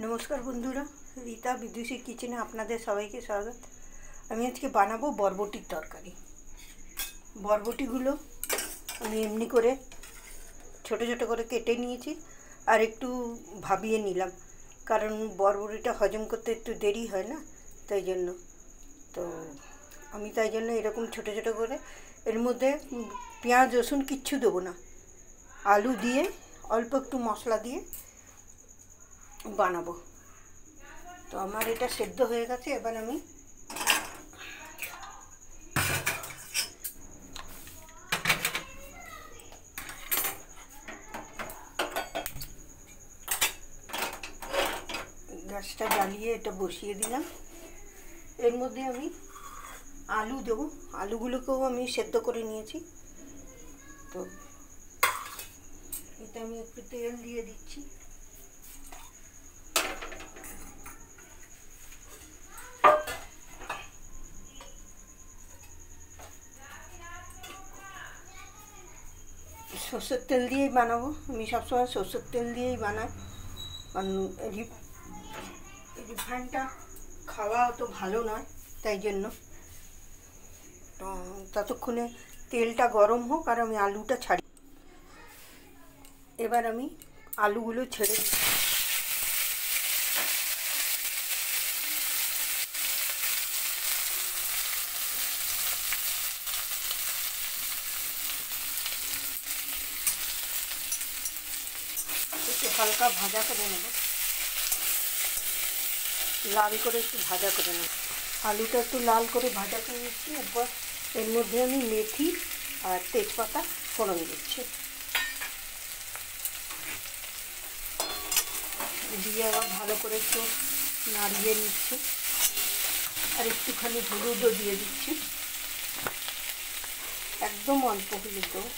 নমস্কার বন্ধুরা, রীতা বিদুষী কিচেনে আপনাদের সবাইকে স্বাগত। আমি আজকে বানাবো বরবটির তরকারি। বরবটিগুলো আমি এমনি করে ছোট ছোট করে কেটে নিয়েছি আর একটু ভাবিয়ে নিলাম, কারণ বরবটিটা হজম করতে একটু দেরি হয় না, তাই জন্য তাই জন্য এরকম ছোট ছোট করে, এর মধ্যে পেঁয়াজ রসুন কিচ্ছু দেবো না, আলু দিয়ে অল্প একটু মশলা দিয়ে বানাবো। তো আমার এটা সেদ্ধ হয়ে গেছে। এবার আমি গ্যাসটা জ্বালিয়ে এটা বসিয়ে দিলাম। এর মধ্যে আমি আলু দেবো। আলুগুলোকেও আমি সেদ্ধ করে নিয়েছি। তো এটা আমি একটু তেল দিয়ে দিচ্ছি। সর্ষের তেল দিয়েই বানাবো। আমি সবসময় সর্ষের তেল দিয়েই বানাই, কারণ রিফাইনটা খাওয়া অত ভালো নয়, তাই জন্য। তো ততক্ষণে তেলটা গরম হোক আর আমি আলুটা ছাড়ি। এবার আমি আলুগুলো ছেড়ে দিই। একটু হালকা ভাজা করে নেব, লাল করে একটু ভাজা করে নেব। আলুটা একটু লাল করে ভাজা করে নিচ্ছি। এরপর এর মধ্যে আমি মেথি আর তেজপাতা ফোড়ন দিচ্ছি, দিয়ে আবার ভালো করে একটু নাড়িয়ে নিচ্ছি। আর একটুখানি হলুদও দিয়ে দিচ্ছি, একদম অল্প হলুদ দেবো।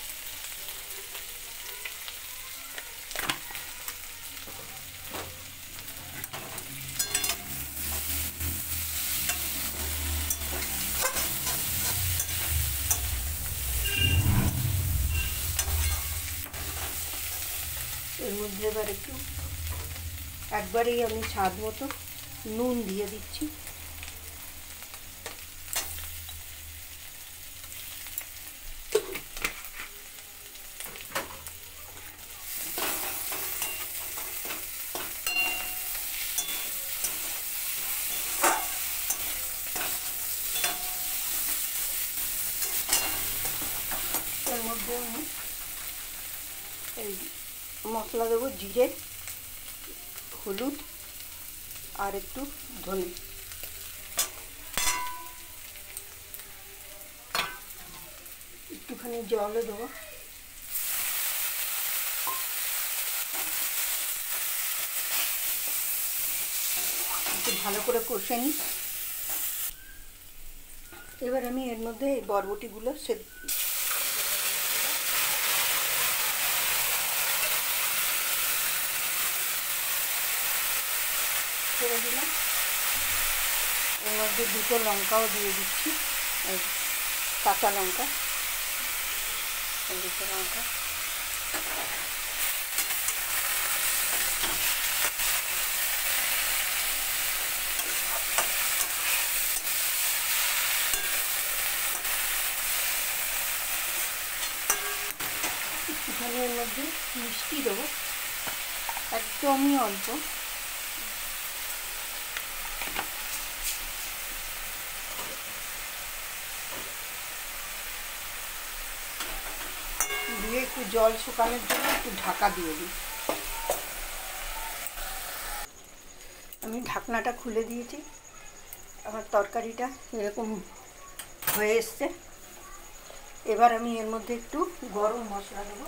এর মধ্যে এবার একবারেই আমি স্বাদ মতো নুন দিয়ে দিচ্ছি। এর মধ্যে আমি এই মশলা দেবো, জিরে, হলুদ আর একটু ধনে। একটুখানি জলও দেবো। একটু ভালো করে কষে নিই। এবার আমি এর মধ্যে এই বরবটিগুলো ছেড়ে দিলাম। এর মধ্যে দুটো লঙ্কাও দিয়ে দিচ্ছি, এই কাঁচা লঙ্কা, দুটো লঙ্কা। একটুখানি এর মধ্যে মিষ্টি দেবো, একদমই অল্প। দিয়ে একটু জল শুকানোর জন্য একটু ঢাকা দিয়ে দিই। আমি ঢাকনাটা খুলে দিয়েছি। আমার তরকারিটা এরকম হয়ে এসছে। এবার আমি এর মধ্যে একটু গরম মশলা দেবো।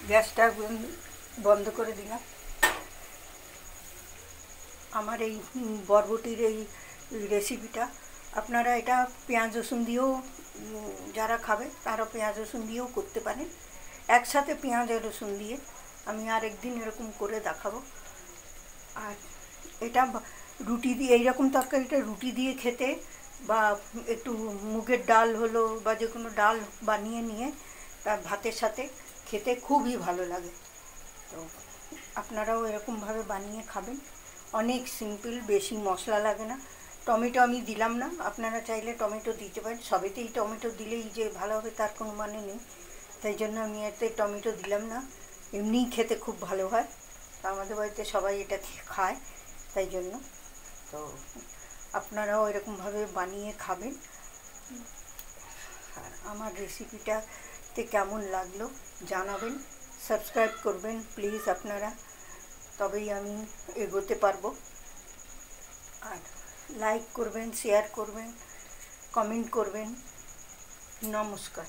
গ্যাসটা বন্ধ করে দিলাম। আমার এই বরবটির এই রেসিপিটা আপনারা এটা পেঁয়াজ রসুন দিয়েও যারা খাবে তারা পেঁয়াজ রসুন দিয়েও করতে পারেন। একসাথে পেঁয়াজ আর রসুন দিয়ে আমি আরেকদিন এরকম করে দেখাবো। আর এটা রুটি দিয়ে, এইরকম তরকারিটা রুটি দিয়ে খেতে বা একটু মুগের ডাল হলো বা যে কোনো ডাল বানিয়ে নিয়ে তার ভাতের সাথে খেতে খুবই ভালো লাগে। তো আপনারাও এরকমভাবে বানিয়ে খাবেন। অনেক সিম্পল, বেশি মশলা লাগে না। টমেটো আমি দিলাম না, আপনারা চাইলে টমেটো দিতে পারেন। সবেতেই টমেটো দিলেই যে ভালো হবে তার কোনো মানে নেই, তাই জন্য আমি এতে টমেটো দিলাম না। এমনিই খেতে খুব ভালো হয়, আমাদের বাড়িতে সবাই এটা খায়, তাই জন্য। তো আপনারাও এরকমভাবে বানিয়ে খাবেন। আর আমার রেসিপিটাতে কেমন লাগলো জানাবেন, সাবস্ক্রাইব করবেন প্লিজ আপনারা, তবেই আমি এগোতে পারবো। আর লাইক করবেন, শেয়ার করবেন, কমেন্ট করবেন। নমস্কার।